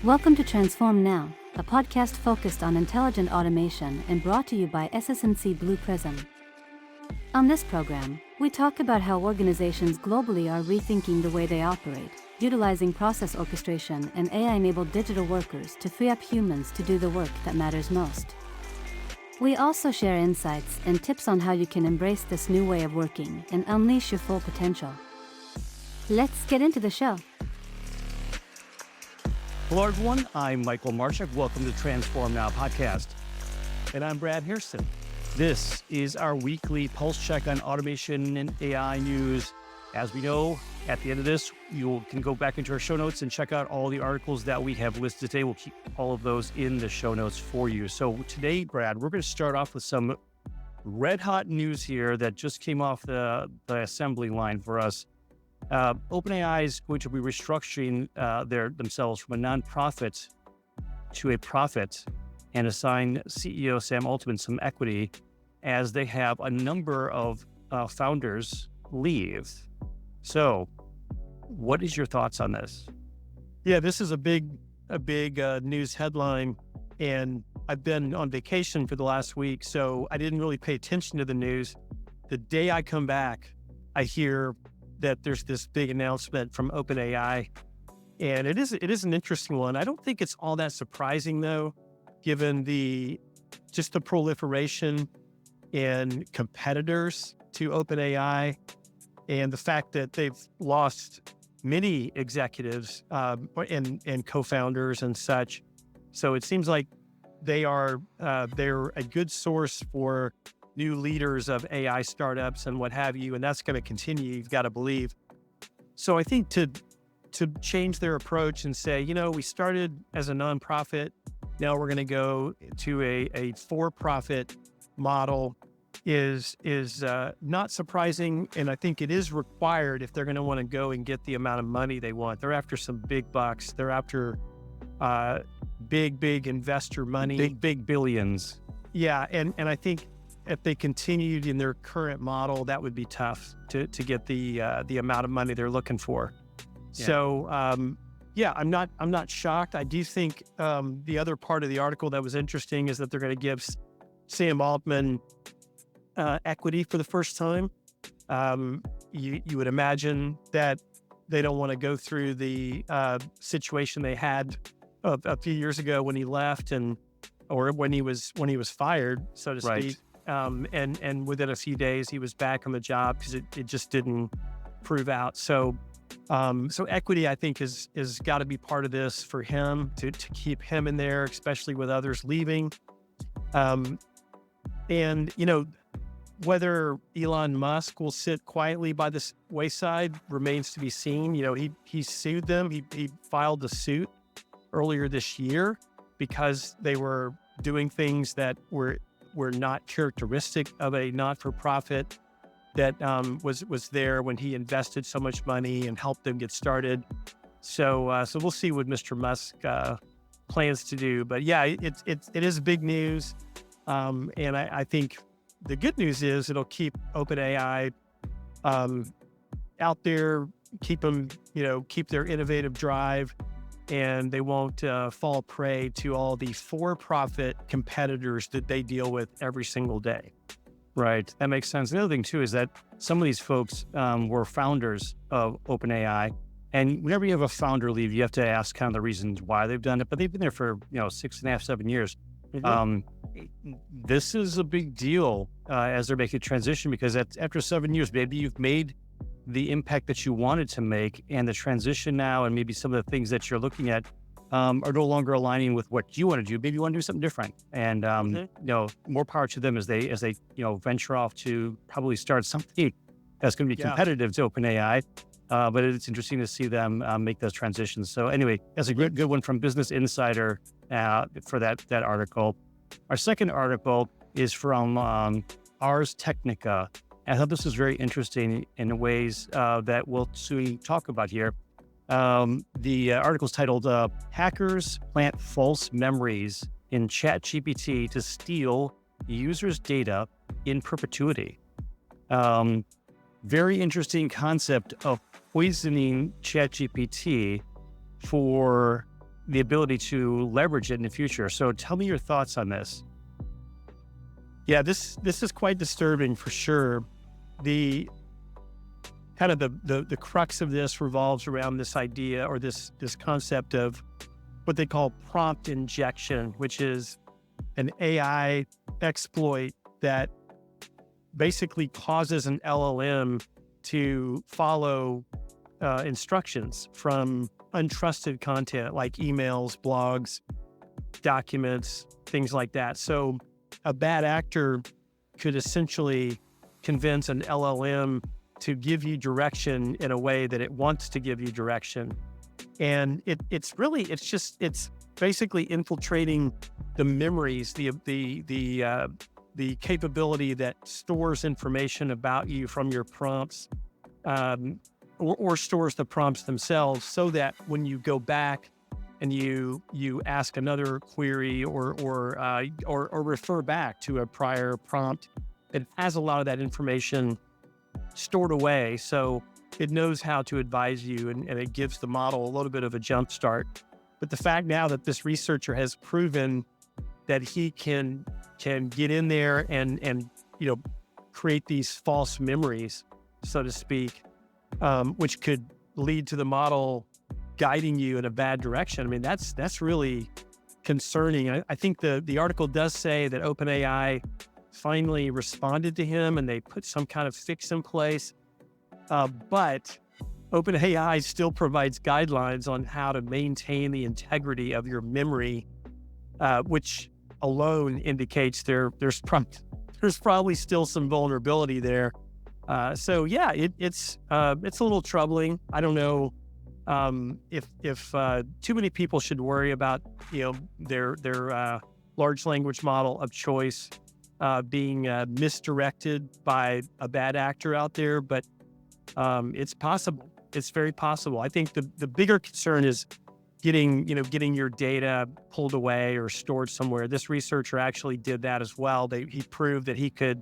Welcome to Transform Now, a podcast focused on intelligent automation and brought to you by SS&C Blue Prism. On this program, we talk about how organizations globally are rethinking the way they operate, utilizing process orchestration and AI-enabled digital workers to free up humans to do the work that matters most. We also share insights and tips on how you can embrace this new way of working and unleash your full potential. Let's get into the show. Hello, everyone. I'm Michael Marchuk. Welcome to Transform Now podcast. And I'm Brad Hairston. This is our weekly pulse check on automation and AI news. As we know, at the end of this, you can go back into our show notes and check out all the articles that we have listed today. We'll keep all of those in the show notes for you. So today, Brad, we're going to start off with some red hot news here that just came off the assembly line for us. OpenAI is going to be restructuring themselves from a nonprofit to a profit and assign CEO Sam Altman some equity as they have a number of founders leave. So, what is your thoughts on this? Yeah, this is a big news headline, and I've been on vacation for the last week, so I didn't really pay attention to the news. The day I come back, I hear that there's this big announcement from OpenAI, and it is an interesting one. I don't think it's all that surprising though, given the proliferation in competitors to OpenAI and the fact that they've lost many executives and co-founders and such. So it seems like they're a good source for new leaders of AI startups and what have you, and that's going to continue, you've got to believe. So I think to change their approach and say, we started as a nonprofit, now we're going to go to a for-profit model is not surprising, and I think it is required if they're going to want to go and get the amount of money they want. They're after some big bucks. They're after big investor money. Big billions. Yeah, and I think if they continued in their current model, that would be tough to get the amount of money they're looking for. Yeah. So, I'm not shocked. I do think the other part of the article that was interesting is that they're going to give Sam Altman equity for the first time. You would imagine that they don't want to go through the situation they had a few years ago when he left or when he was fired, so to speak. Right. And within a few days he was back on the job because it just didn't prove out. So equity, I think, is got to be part of this for him to keep him in there, especially with others leaving. And whether Elon Musk will sit quietly by the wayside remains to be seen. He sued them. He filed a suit earlier this year because they were doing things that were not characteristic of a not-for-profit that was there when he invested so much money and helped them get started. So we'll see what Mr. Musk plans to do. But yeah, it is big news, and I think the good news is it'll keep OpenAI out there, keep their innovative drive, and they won't fall prey to all the for-profit competitors that they deal with every single day. Right. That makes sense. The other thing, too, is that some of these folks were founders of OpenAI. And whenever you have a founder leave, you have to ask kind of the reasons why they've done it. But they've been there for, 6.5, 7 years. Mm-hmm. This is a big deal as they're making a transition, because after 7 years, maybe you've made the impact that you wanted to make, and the transition now and maybe some of the things that you're looking at are no longer aligning with what you want to do. Maybe you want to do something different, and more power to them as they venture off to probably start something that's going to be competitive to OpenAI. But it's interesting to see them make those transitions. So anyway, that's a good one from Business Insider for that article. Our second article is from Ars Technica. I thought this was very interesting in ways that we'll soon talk about here. The article is titled, Hackers Plant False Memories in ChatGPT to Steal Users' Data in Perpetuity. Very interesting concept of poisoning ChatGPT for the ability to leverage it in the future. So tell me your thoughts on this. Yeah, this is quite disturbing for sure. The kind of the crux of this revolves around this idea or this concept of what they call prompt injection, which is an AI exploit that basically causes an LLM to follow instructions from untrusted content like emails, blogs, documents, things like that. So a bad actor could essentially convince an LLM to give you direction in a way that it wants to give you direction. And it's basically infiltrating the memories, the capability that stores information about you from your prompts, or stores the prompts themselves, so that when you go back and you ask another query or refer back to a prior prompt, it has a lot of that information stored away, so it knows how to advise you, and it gives the model a little bit of a jump start. But the fact now that this researcher has proven that he can get in there and create these false memories, so to speak, which could lead to the model guiding you in a bad direction. I mean, that's really concerning. I think the article does say that OpenAI finally responded to him and they put some kind of fix in place. But OpenAI still provides guidelines on how to maintain the integrity of your memory, which alone indicates there's probably still some vulnerability there. So yeah, it's a little troubling. I don't know if too many people should worry about their large language model of choice being misdirected by a bad actor out there, but it's possible. It's very possible. I think the bigger concern is getting your data pulled away or stored somewhere. This researcher actually did that as well. He proved that he could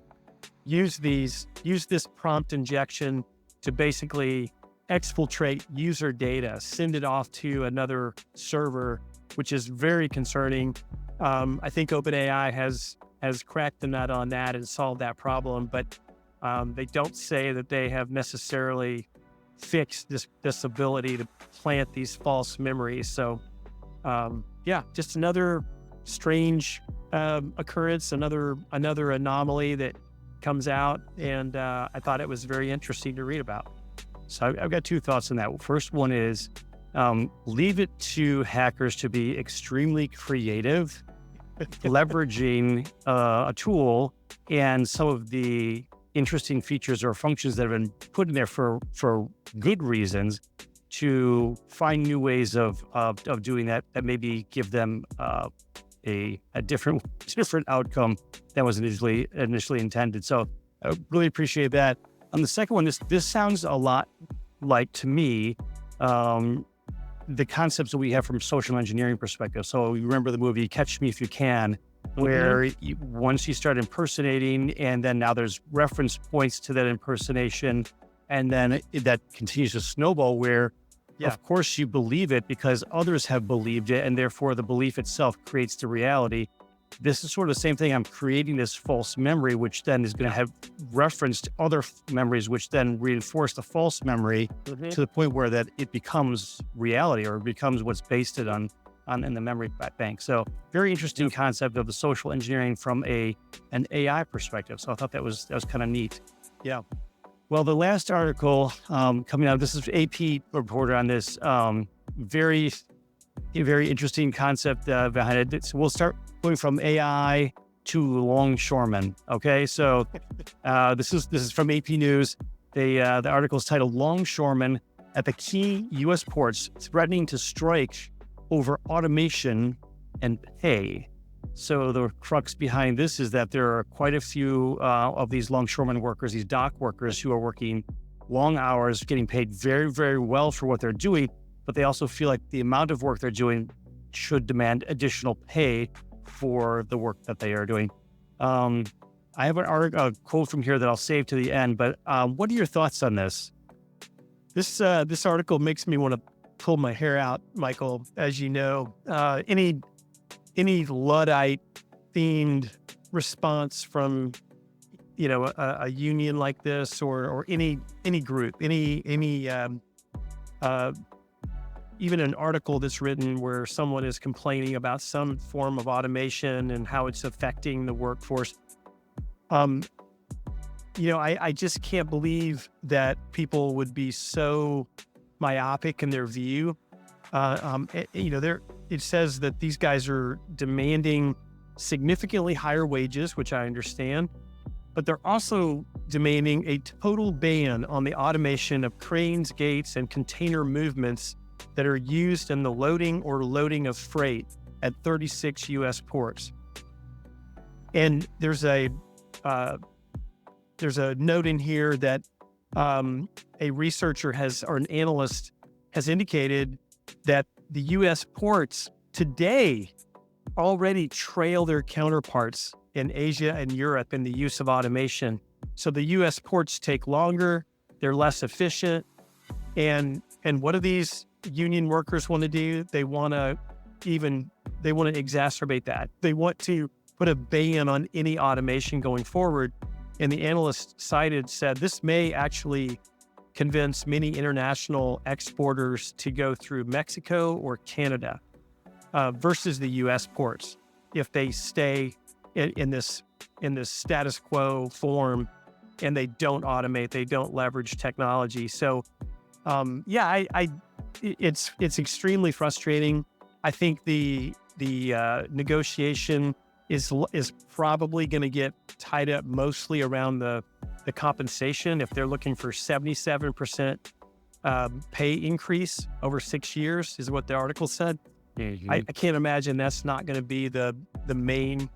use this prompt injection to basically exfiltrate user data, send it off to another server, which is very concerning. I think OpenAI has cracked the nut on that and solved that problem, but they don't say that they have necessarily fixed this ability to plant these false memories. So yeah, just another strange occurrence, another anomaly that comes out, and I thought it was very interesting to read about. So I've got two thoughts on that. First one is leave it to hackers to be extremely creative, leveraging a tool and some of the interesting features or functions that have been put in there for good reasons to find new ways of doing that maybe give them a different outcome than was initially intended. So I really appreciate that. On the second one, this sounds a lot like, to me, the concepts that we have from social engineering perspective. So you remember the movie Catch Me If You Can, where once you start impersonating, and then now there's reference points to that impersonation, and then that continues to snowball where, of course, you believe it because others have believed it, and therefore the belief itself creates the reality. This is sort of the same thing. I'm creating this false memory, which then is going to have reference to other memories, which then reinforce the false memory to the point where that it becomes reality, or becomes what's based it on in the memory bank. So very interesting concept of the social engineering from an AI perspective. So I thought that was kind of neat. Yeah. Well, the last article coming out, this is AP reporter on this, very interesting concept behind it. So we'll start going from AI to longshoremen. Okay, so this is from AP News. The article is titled "Longshoremen at the Key U.S. Ports Threatening to Strike Over Automation and Pay." So the crux behind this is that there are quite a few of these longshoremen workers, these dock workers, who are working long hours, getting paid very, very well for what they're doing, but they also feel like the amount of work they're doing should demand additional pay for the work that they are doing. I have a quote from here that I'll save to the end, but what are your thoughts on this? This article makes me want to pull my hair out, Michael, as you know. Any Luddite themed response from a union like this, or any group, even an article that's written where someone is complaining about some form of automation and how it's affecting the workforce. I just can't believe that people would be so myopic in their view. It says that these guys are demanding significantly higher wages, which I understand, but they're also demanding a total ban on the automation of cranes, gates, and container movements that are used in the loading or loading of freight at 36 U.S. ports. And there's a note in here that a researcher or an analyst has indicated that the U.S. ports today already trail their counterparts in Asia and Europe in the use of automation. So the U.S. ports take longer, they're less efficient, and what do these union workers want to do? They want to exacerbate that. They want to put a ban on any automation going forward. And the analyst said this may actually convince many international exporters to go through Mexico or Canada versus the U.S. ports if they stay in this status quo form and they don't automate, they don't leverage technology. So, it's extremely frustrating. I think the negotiation is probably going to get tied up mostly around the compensation. If they're looking for 77% pay increase over 6 years, is what the article said. Mm-hmm. I can't imagine that's not going to be the main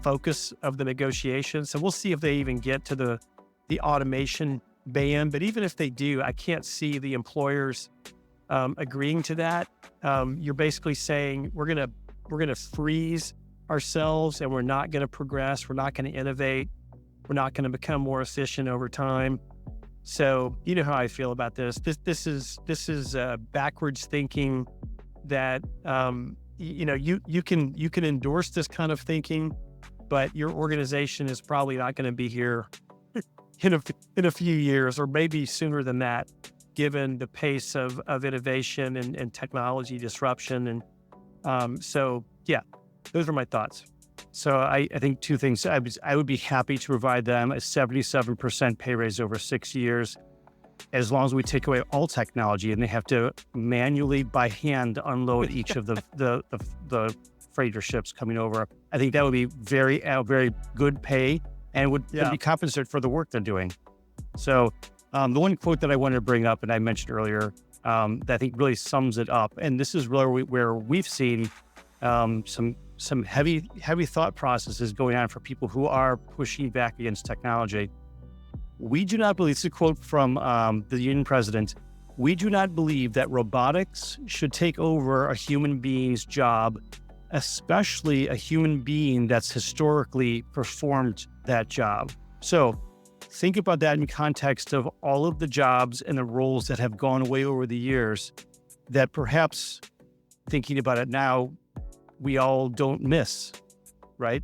focus of the negotiation. So we'll see if they even get to the automation ban. But even if they do, I can't see the employers agreeing to that. You're basically saying we're gonna freeze ourselves and we're not going to progress. We're not going to innovate. We're not going to become more efficient over time. So you know how I feel about this. This is backwards thinking that you can endorse this kind of thinking, but your organization is probably not going to be here in a few years, or maybe sooner than that, given the pace of innovation and technology disruption. And so those are my thoughts. So I think two things. I would be happy to provide them a 77% pay raise over 6 years, as long as we take away all technology and they have to manually by hand unload each of the freighter ships coming over. I think that would be very good pay and would be compensated for the work they're doing. So the one quote that I wanted to bring up, and I mentioned earlier, that I think really sums it up, and this is really where we've seen some heavy thought processes going on for people who are pushing back against technology. We do not believe, it's a quote from the union president, we do not believe that robotics should take over a human being's job, especially a human being that's historically performed that job. So think about that in context of all of the jobs and the roles that have gone away over the years that perhaps, thinking about it now, we all don't miss, right?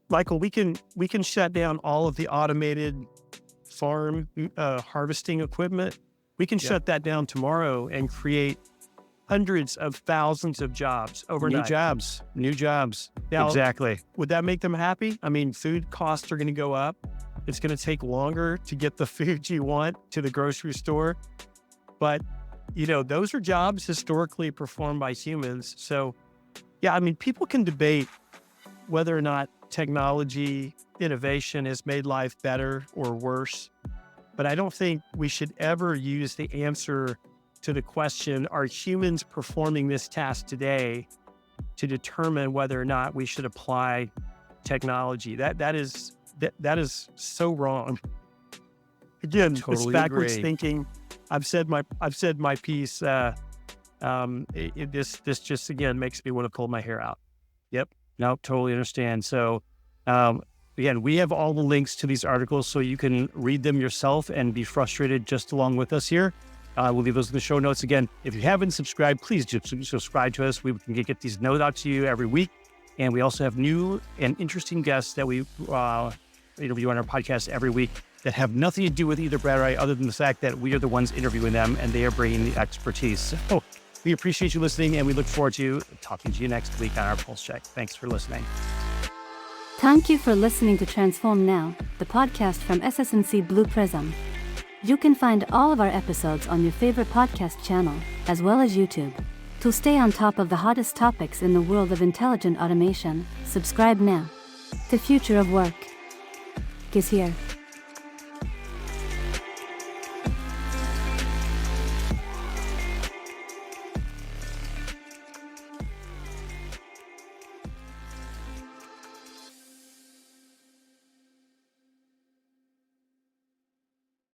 Michael, we can shut down all of the automated farm harvesting equipment. We can shut that down tomorrow and create hundreds of thousands of jobs overnight. New jobs. Now, exactly. Would that make them happy? I mean, food costs are going to go up. It's going to take longer to get the food you want to the grocery store. But, those are jobs historically performed by humans. So, people can debate whether or not technology innovation has made life better or worse. But I don't think we should ever use the answer to the question, are humans performing this task today, to determine whether or not we should apply technology. That is so wrong. Again, totally it's backwards thinking. I've said my piece. This just again makes me want to pull my hair out. Yep. No, totally understand. So again, we have all the links to these articles so you can read them yourself and be frustrated just along with us here. We'll leave those in the show notes. Again, if you haven't subscribed, please just subscribe to us. We can get these notes out to you every week. And we also have new and interesting guests that we interview on our podcast every week that have nothing to do with either Brad or I, other than the fact that we are the ones interviewing them and they are bringing the expertise. So we appreciate you listening, and we look forward to talking to you next week on our Pulse Check. Thanks for listening. Thank you for listening to Transform Now, the podcast from SS&C Blue Prism. You can find all of our episodes on your favorite podcast channel, as well as YouTube. To stay on top of the hottest topics in the world of intelligent automation, subscribe now. The future of work is here.